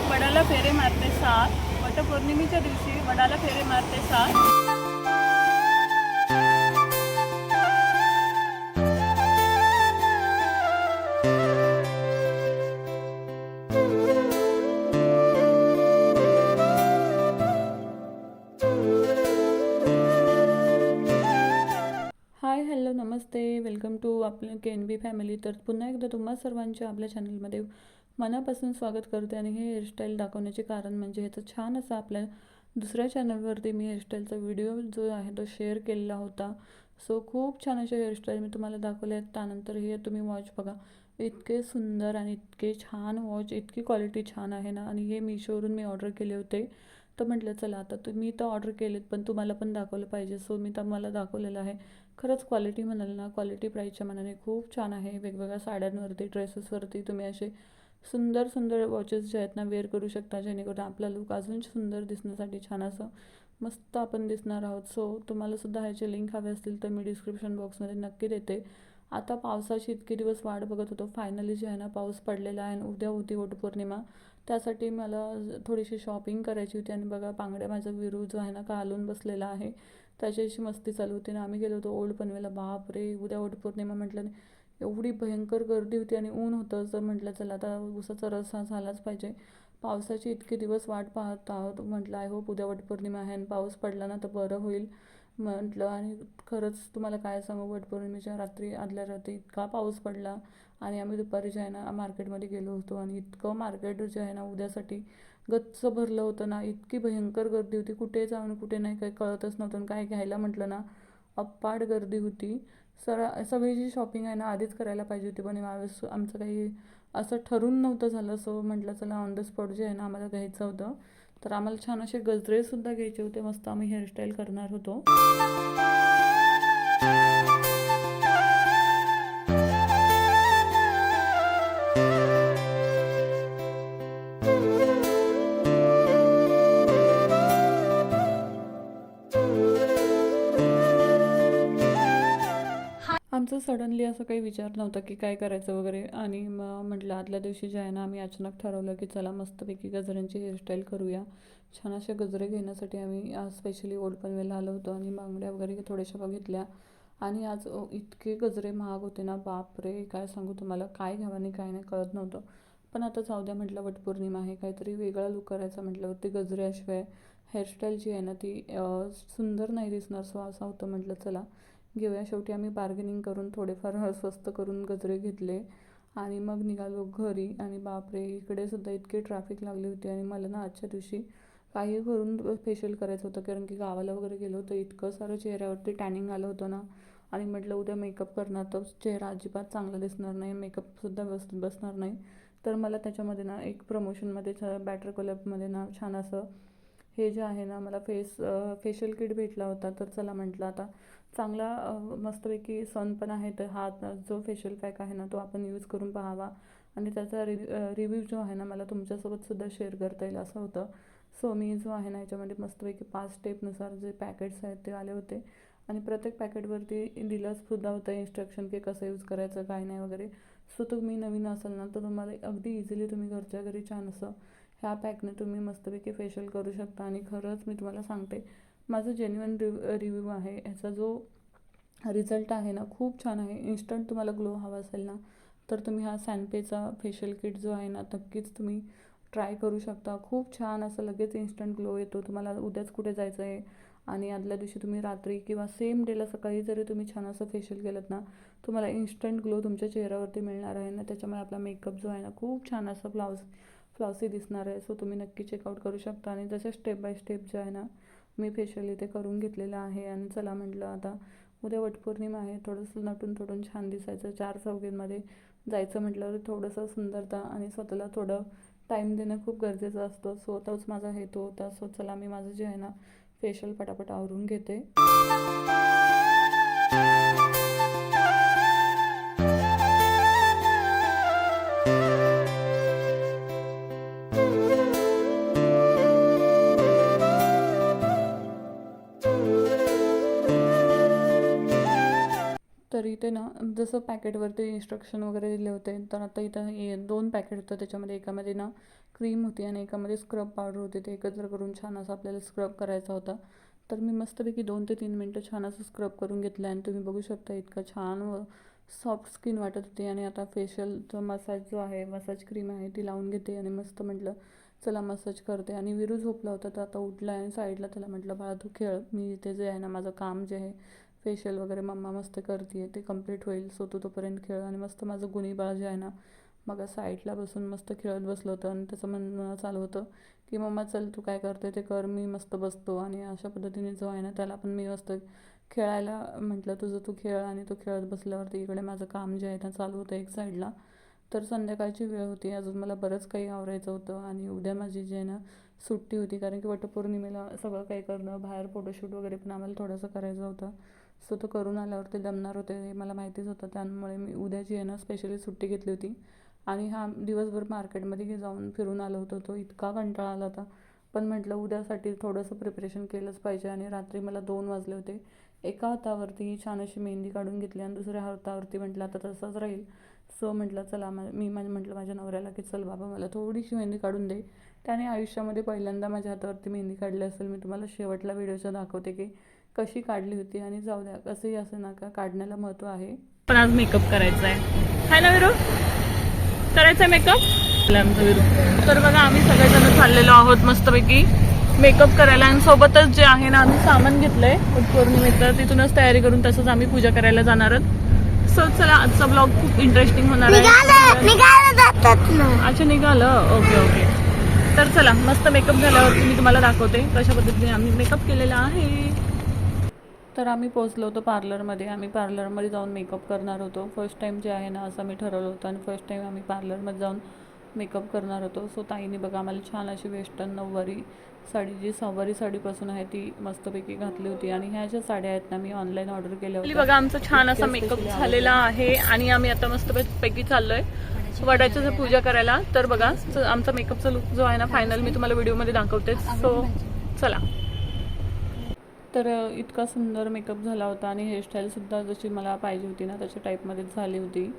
वडाला फेरे मारते सात. वटपौर्णिमेच्या दिवशी वडाला फेरे मारते सात. हाय हॅलो नमस्ते, वेलकम टू आपलं KNB फॅमिली. तर पुन्हा एकदा तुम्हा सर्वांचे आपल्या चॅनलमध्ये मनापासून स्वागत करते. आणि हे हेअरस्टाईल दाखवण्याचे कारण म्हणजे ह्याचं छान असं आपल्या दुसऱ्या चॅनलवरती मी हेअरस्टाईलचा व्हिडिओ जो आहे तो शेअर केलेला होता. सो खूप छान असे हेअरस्टाईल मी तुम्हाला दाखवले आहेत. त्यानंतर हे तुम्ही वॉच बघा, इतके सुंदर आणि इतके छान वॉच, इतकी क्वालिटी छान आहे ना. आणि हे मीशोवरून मी ऑर्डर केले होते. तर म्हटलं चला आता तुम्ही तर ऑर्डर केलेत पण तुम्हाला पण दाखवलं पाहिजे. सो मी तुम्हाला दाखवलेलं आहे. खरंच क्वालिटी म्हणाल ना, क्वालिटी प्राईसच्या मानाने खूप छान आहे. वेगवेगळ्या साड्यांवरती, ड्रेसेसवरती तुम्ही असे सुंदर सुंदर वॉचेस जे आहेत ना वेअर करू शकता, जेणेकरून आपला लुक अजून सुंदर दिसण्यासाठी छान असं मस्त आपण दिसणार आहोत. सो तुम्हाला सुद्धा ह्याचे लिंक हवे असतील तर मी डिस्क्रिप्शन बॉक्समध्ये नक्की देते. आता पावसाची इतके दिवस वाट बघत होतो, फायनली जे आहे ना पाऊस पडलेला आहे आणि उद्या होती वटपौर्णिमा. त्यासाठी मला थोडीशी शॉपिंग करायची होती. आणि बघा बांगड्या, माझा विरू जो आहे ना घालून बसलेला आहे, त्याच्याशी मस्ती चालू होती ना. आम्ही गेलो होतो ओल्ड पनवेलला. बापरे, उद्या वटपौर्णिमा म्हटलं एवढी भयंकर गर्दी होती आणि ऊन होतं. तर म्हटलं चला आता उसाचा रस हा झालाच पाहिजे. पावसाची इतके दिवस वाट पाहत आहोत. म्हटलं आय होप उद्या वटपौर्णिमा आहे आणि पाऊस पडला ना तर बरं होईल म्हटलं. आणि खरंच तुम्हाला काय सांगू, वटपौर्णिमेच्या रात्री आदल्या रात्री इतका पाऊस पडला. आणि आम्ही दुपारी जे आहे ना मार्केटमध्ये गेलो होतो आणि इतकं मार्केट जे आहे ना उद्यासाठी गच्च भरलं होतं ना. इतकी भयंकर गर्दी होती, कुठे जाऊन कुठे नाही काही कळतच नव्हतं. आणि काय घ्यायला म्हटलं ना अप्पाड गर्दी होती. सगळी जी शॉपिंग आहे ना आधीच करायला पाहिजे होती, पण यावेळेस आमचं काही असं ठरून नव्हतं झालं. सो म्हटलं चला ऑन द स्पॉट जे आहे ना आम्हाला घ्यायचं होतं. तर आम्हाला छान असे गजरेसुद्धा घ्यायचे होते. मस्त आम्ही हेअरस्टाईल करणार होतो. आमचं सडनली असं काही विचार नव्हता की काय करायचं वगैरे. आणि मग म्हटलं आदल्या दिवशी जे आहे ना आम्ही अचानक ठरवलं की चला मस्तपैकी गजऱ्यांची हेअरस्टाईल करूया. छान असे गजरे घेण्यासाठी आम्ही स्पेशली ओल्ड पनवेलला आलो होतो. आणि बांगड्या वगैरे थोड्याशा बघितल्या. आणि आज इतके गजरे महाग होते ना, बापरे काय सांगू तुम्हाला, काय घ्यावं आणि काय नाही कळत नव्हतं. पण आता जाऊ द्या म्हटलं, वटपौर्णिमा आहे, काहीतरी वेगळा लुक करायचा म्हटल्यावरती गजऱ्याशिवाय हेअरस्टाईल जी आहे ना ती सुंदर नाही दिसणार. सो असं होतं, म्हटलं चला घेऊया. शेवटी आम्ही बार्गेनिंग करून थोडेफार स्वस्त करून गजरे घेतले आणि मग निघालो घरी. आणि बापरे, इकडे सुद्धा इतकी ट्रॅफिक लागली होती. आणि मला ना आजच्या दिवशी काही करून फेशियल करायचं होतं, कारण की गावाला वगैरे गेलो होतं. इतकं सारं चेहऱ्यावरती टॅनिंग आलं होतं ना. आणि म्हटलं उद्या मेकअप करणार तर चेहरा अजिबात चांगला दिसणार नाही, मेकअपसुद्धा बसणार नाही. तर मला त्याच्यामध्ये ना एक प्रमोशनमध्ये बॅटर कोलॅबमध्ये ना छान असं हे जे आहे ना मला फेशियल किट भेटला होता. तर चला म्हटलं आता चांगला मस्तपैकी सण पण आहे, तर हा जो फेशियल पॅक आहे ना तो आपण यूज करून पाहावा. आणि त्याचा रिव्ह्यू जो आहे ना मला तुमच्यासोबतसुद्धा शेअर करता येईल असं होतं. सो मी जो आहे ना याच्यामध्ये मस्तपैकी 5 स्टेपनुसार जे पॅकेट्स आहेत ते आले होते. आणि प्रत्येक पॅकेटवरती दिलंसुद्धा होतं इन्स्ट्रक्शन की कसं यूज करायचं काय नाही वगैरे. सो तुम्ही नवीन असाल ना तर तुम्हाला अगदी इझिली तुम्ही घरच्या घरी छान असं ह्या पॅकने तुम्ही मस्तपैकी फेशियल करू शकता. आणि खरंच मी तुम्हाला सांगते, माझं जेन्युइन रिव्ह्यू आहे. ह्याचा जो रिझल्ट आहे ना खूप छान आहे. इन्स्टंट तुम्हाला ग्लो हवा असेल ना तर तुम्ही हा सॅनपेचा फेशियल किट जो आहे ना नक्कीच तुम्ही ट्राय करू शकता. खूप छान असं लगेच इन्स्टंट ग्लो येतो. तुम्हाला उद्याच कुठे जायचं आहे आणि आदल्या दिवशी तुम्ही रात्री किंवा सेम डेला सकाळी जरी तुम्ही छान असं फेशियल केलं ना तुम्हाला इन्स्टंट ग्लो तुमच्या चेहऱ्यावरती मिळणार आहे ना. त्याच्यामुळे आपला मेकअप जो आहे ना खूप छान असं फ्लॉसी दिसणार आहे. सो तुम्ही नक्की चेकआउट करू शकता. आणि जसे स्टेप बाय स्टेप जे आहे ना मी फेशियल इथे करून घेतलेलं आहे. आणि चला म्हटलं आता उद्या वटपौर्णिमा आहे, थोडंसं नटून थोडून छान दिसायचं, 4 चौघींमध्ये जायचं म्हटल्यावर थोडंसं सुंदरता आणि स्वतःला थोडं टाईम देणं खूप गरजेचं असतं. सो तोच माझा हेतू होता. सो चला मी माझं जे आहे ना फेशियल पटापट आवरून घेते. तर इथे ना जसं पॅकेटवरती इन्स्ट्रक्शन वगैरे दिले होते, तर आता इथं 2 पॅकेट होतं. त्याच्यामध्ये एकामध्ये ना क्रीम होती आणि एकामध्ये स्क्रब पावडर होते. ते एकत्र करून छान असं आपल्याला स्क्रब करायचा होता. तर मी मस्तपैकी 2 ते 3 मिनटं छान असं स्क्रब करून घेतलं आणि तुम्ही बघू शकता इतकं छान व सॉफ्ट स्किन वाटत होती. आणि आता फेशियलचा मसाज जो आहे, मसाज क्रीम आहे ती लावून घेते आणि मस्त म्हटलं चला मसाज करते. आणि विरू झोपला होता तर आता उठला आणि साईडला त्याला म्हटलं बाळा तू खेळ, मी इथे जे आहे ना माझं काम जे आहे फेशियल वगैरे मम्मा मस्त करते आहे ते कंप्लीट होईल, सो तू तोपर्यंत खेळ. आणि मस्त माझं गुणी बाळ जे आहे ना मग साईडला बसून मस्त खेळत बसलं होतं आणि त्याचं म्हणणं चालू होतं की मम्मा चल तू काय करते ते कर, मी मस्त बसतो. आणि अशा पद्धतीने जो आहे ना त्याला पण मी मस्त खेळायला म्हटलं तुझं तू खेळ. आणि तो खेळत बसल्यावरती इकडे माझं काम जे आहे ना चालू होतं एक साईडला. तर संध्याकाळची वेळ होती, अजून मला बरंच काही आवरायचं होतं. आणि उद्या माझी जी आहे ना सुट्टी होती, कारण की वटपौर्णिमेला सगळं काही करणं, बाहेर फोटोशूट वगैरे पण आम्हाला थोडंसं करायचं होतं. सो तो करून आल्यावरती दमणार होते हे मला माहितीच होतं, त्यामुळे मी उद्याची आहे ना स्पेशली सुट्टी घेतली होती. आणि हा दिवसभर मार्केटमध्ये जाऊन फिरून आलो होतो, तो इतका कंटाळा आला होता. पण म्हटलं उद्यासाठी थोडंसं प्रिपरेशन केलंच पाहिजे. आणि रात्री मला 2 वाजले होते. एका हातावरती छान अशी मेहंदी काढून घेतली आणि दुसऱ्या हातावरती म्हटलं आता तसंच राहील. सो म्हटलं चला मी म्हटलं माझ्या नवऱ्याला की चल बाबा मला थोडीशी मेहंदी काढून दे. त्याने आयुष्यामध्ये पहिल्यांदा माझ्या हातावरती मेहंदी काढली असेल. मी तुम्हाला शेवटला व्हिडिओच्या दाखवते की कशी काढली होती. आणि जाऊ द्या कसंही असं नका, काढण्याला महत्त्व आहे. पण आज मेकअप करायचा आहे, हाय ना विरू? करायचा मेकअप आमचा विरू. तर बघा आम्ही सगळेजण चाललेलो आहोत मस्तपैकी मेकअप करायला. आणि सोबतच जे आहे ना आम्ही सामान घेतलंय वटपौर्णिमेचं, तिथूनच तयारी करून तसंच आम्ही पूजा करायला जाणार आहोत. सो चला आजचा ब्लॉग खूप इंटरेस्टिंग होणार आहे. अच्छा निघालं, ओके ओके. तर चला मस्त मेकअप झाल्यावरती मी तुम्हाला दाखवते कशा पद्धतीने आम्ही मेकअप केलेला आहे. तर आम्ही पोहोचलो होतो पार्लरमध्ये. आम्ही पार्लरमध्ये जाऊन मेकअप करणार होतो. फर्स्ट टाईम जे आहे ना असं आम्ही ठरवलं होतं आणि फर्स्ट टाईम आम्ही पार्लरमध्ये जाऊन मेकअप करणार होतो. सो ताईने बघा आम्हाला छान अशी वेस्टर्न नऊवारी साडी, जी सहावारी साडीपासून आहे ती मस्तपैकी घातली होती. आणि ह्या ज्या साड्या आहेत ना मी ऑनलाईन ऑर्डर केल्या होत्या. बघा आमचा छान असा मेकअप झालेला आहे आणि आम्ही आता मस्तपैकी चाललोय वडाची पूजा करायला. तर बघा आमचा मेकअपचा लुक जो आहे ना फायनल मी तुम्हाला व्हिडिओमध्ये दाखवते. सो चला. तर इतका सुंदर मेकअप झाला होता आणि हेअरस्टाईलसुद्धा जशी मला पाहिजे होती ना तशा टाईपमध्येच झाली होती.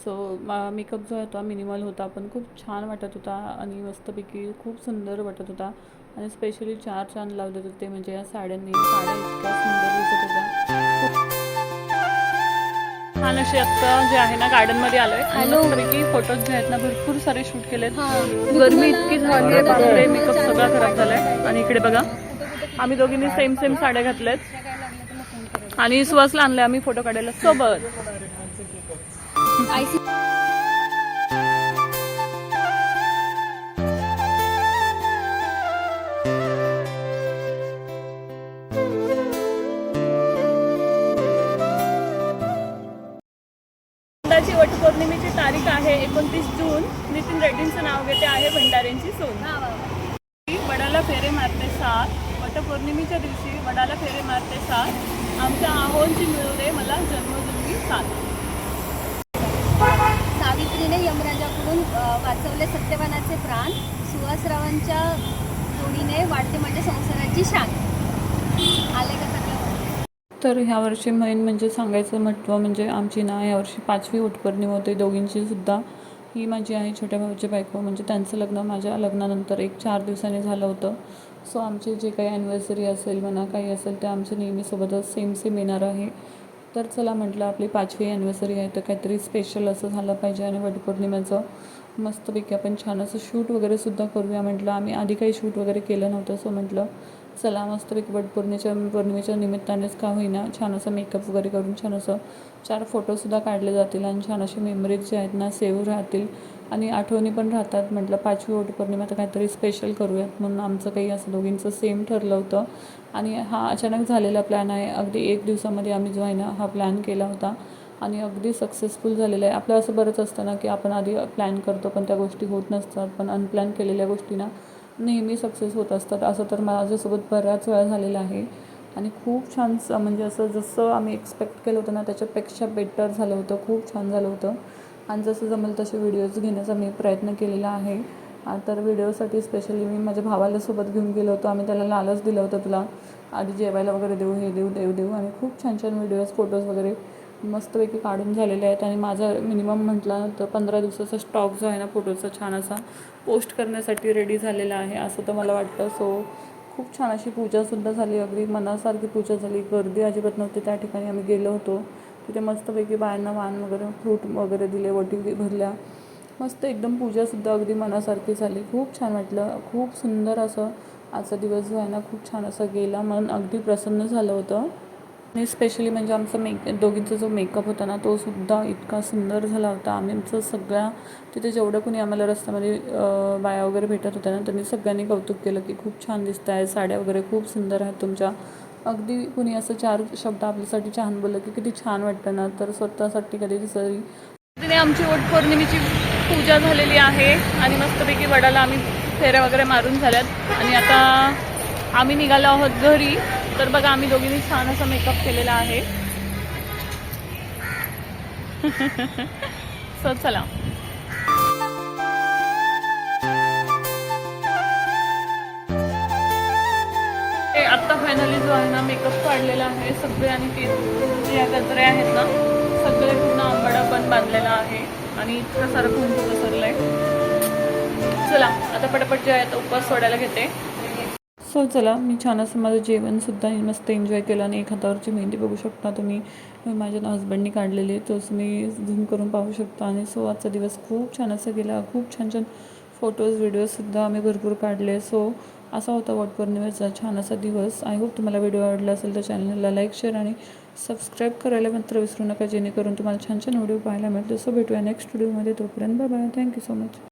सो मेकअप जो आहे तो मिनिमल होता पण खूप छान वाटत होता आणि मस्तपैकी खूप सुंदर वाटत होता. आणि स्पेशली 4 चांद लावले होते म्हणजे या साड्यांनी. साड्या इतक्या सुंदर दिसत होत्या. छान असे आत्ता जे आहे ना गार्डनमध्ये आलोय आणि मस्तपैकी फोटोज जे आहेत ना भरपूर सारे शूट केलेत. गरमी इतकी झाली आहे बापरे, मेकअप सगळा खराब झालाय. आणि इकडे बघा आम्ही दोघींनी सेम सेम साड्या घातल्यात आणि सुहासला आणलंय आम्ही फोटो काढायला सोबत. यंदाची वटपौर्णिमेची तारीख आहे 29 जून. नितीन रेड्डींचं नाव घेते आहे भंडाऱ्यांची सून. वडाला फेरे मारते साथ, वटपौर्णिमेच्या दिवशी वडाला फेरे मारते साथ, आमच्या आहोंची मिळू दे मला जन्मजन्मी साथ. सावित्रीने यमराजाकडून वाचवले सत्यवानाचे प्राण, सुहासरावांच्या जोडीने वाढते म्हणजे संसाराची शान. आले का सगळं? तर ह्यावर्षी मेन म्हणजे सांगायचं महत्त्व म्हणजे आमची ना यावर्षी 5वी वटपौर्णिमा होते दोघींची सुद्धा. ही माझी आहे छोट्या भावाची बायको, म्हणजे त्यांचं लग्न माझ्या लग्नानंतर 1-4 दिवसांनी झालं होतं. सो आमचे जे काही ॲनिव्हर्सरी असेल म्हणा काही असेल ते आमचं नेहमीसोबतच सेम सेम येणार आहे. तर चला म्हटलं आपली 5वी ॲनिव्हर्सरी आहे तर काहीतरी स्पेशल असं झालं पाहिजे. आणि वटपौर्णिमेचं मस्तपैकी आपण छान असं शूट वगैरेसुद्धा करूया म्हटलं. आम्ही आधी काही शूट वगैरे केलं नव्हतं. सो म्हटलं चला मस्तपैकी वटपौर्णिमेच्या निमित्तानेच का होईना छान असं मेकअप वगैरे करून छान असं 4 फोटोसुद्धा काढले जातील आणि छान असे मेमरीज जे आहेत ना सेव्ह राहतील आणि आठवणी पण राहतात. म्हटलं 5वी वटपौर्णिमा तर काहीतरी स्पेशल करूयात म्हणून आमचं काही असं दोघींचं सेम ठरलं होतं. आणि हा अचानक झालेला प्लॅन आहे. अगदी 1 दिवसामध्ये आम्ही जो आहे ना हा प्लॅन केला होता आणि अगदी सक्सेसफुल झालेलं आहे. आपलं असं बरंच असतं ना की आपण आधी प्लॅन करतो पण त्या गोष्टी होत नसतात, पण अनप्लॅन केलेल्या गोष्टी ना नेहमी सक्सेस होत असतात. असं तर माझ्यासोबत बऱ्याच वेळा झालेलं आहे आणि खूप छान म्हणजे असं जसं आम्ही एक्सपेक्ट केलं होतं ना त्याच्यापेक्षा बेटर झालं होतं, खूप छान झालं होतं. आणि जसं जमेल तसे व्हिडिओज घेण्याचा मी प्रयत्न केलेला आहे. तर व्हिडिओसाठी स्पेशली मी माझ्या भावाला सोबत घेऊन गेलो होतो. आम्ही त्याला लालच दिलं होतं तुला आधी जेवायला वगैरे देऊ, हे देऊ, देऊ आणि खूप छान छान व्हिडिओज फोटोज वगैरे मस्तपैकी काढून झालेले आहेत आणि माझा मिनिमम म्हटलं तर 15 दिवसाचा स्टॉक जो आहे ना फोटोचा छान असा पोस्ट करण्यासाठी रेडी झालेला आहे असं तर मला वाटतं. सो खूप छान अशी पूजासुद्धा झाली, अगदी मनासारखी पूजा झाली. गर्दी अजिबात नव्हती त्या ठिकाणी. आम्ही गेलो होतो तिथे मस्तपैकी बायांना वाण वगैरे फ्रूट वगैरे दिले, वटी भरल्या, मस्त एकदम पूजासुद्धा अगदी मनासारखी झाली. खूप छान वाटलं, खूप सुंदर असं आजचा दिवस जो आहे ना खूप छान असा गेला. मन अगदी प्रसन्न झालं होतं. आणि स्पेशली म्हणजे आमचा दोघींचा जो मेकअप होता ना तो सुद्धा इतका सुंदर झाला होता. आमचं सगळ्या तिथे जेवढं कोणी आम्हाला रस्त्यामध्ये बाया वगैरे भेटत होत्या ना त्यांनी सगळ्यांनी कौतुक केलं की खूप छान दिसत आहे, साड्या वगैरे खूप सुंदर आहेत तुमच्या. अगदी कुणी असं 4 शब्द आपल्यासाठी छान बोललं की किती छान वाटतं ना. तर स्वतःसाठी कधी तरी तिने आमची वटपौर्णिमेची पूजा झालेली आहे आणि मस्तपैकी वडाला आम्ही फेऱ्या वगैरे मारून झाल्यात आणि आता आम्ही निघालो आहोत घरी. तर बघा आम्ही दोघींनी छान असा मेकअप केलेला आहे. सो चला. आत्ता फायनली जो आहे ना मेकअप काढलेला आहे सगळे आणि ते जे गजरे आहेत ना सगळे पूर्ण आंबाडा पण बांधलेला आहे आणि इतकं सारं कुंकू पसरलंय. चला आता पटापट जे आहे तो उपवास सोडायला घेते. सो चला, मी छान असं माझं जेवणसुद्धा मस्त एन्जॉय केलं आणि एक हातावरची मेहंदी बघू शकता तुम्ही, माझ्या हजबंडनी काढलेली आहे, तोच मी झूम करून पाहू शकता. आणि सो आजचा दिवस खूप छान असा गेला. खूप छान छान फोटोज व्हिडिओजसुद्धा आम्ही भरपूर काढले. सो असा होता वटपौर्णिमेचा छान असा दिवस. आय होप तुम्हाला व्हिडिओ आवडला असेल तर चॅनलला लाईक, शेअर आणि सबस्क्राईब करायला मात्र विसरू नका, जेणेकरून तुम्हाला छान छान व्हिडिओ पाहायला मिळतील. सो भेटूया नेक्स्ट व्हिडिओमध्ये. तोपर्यंत bye bye. Thank you so much.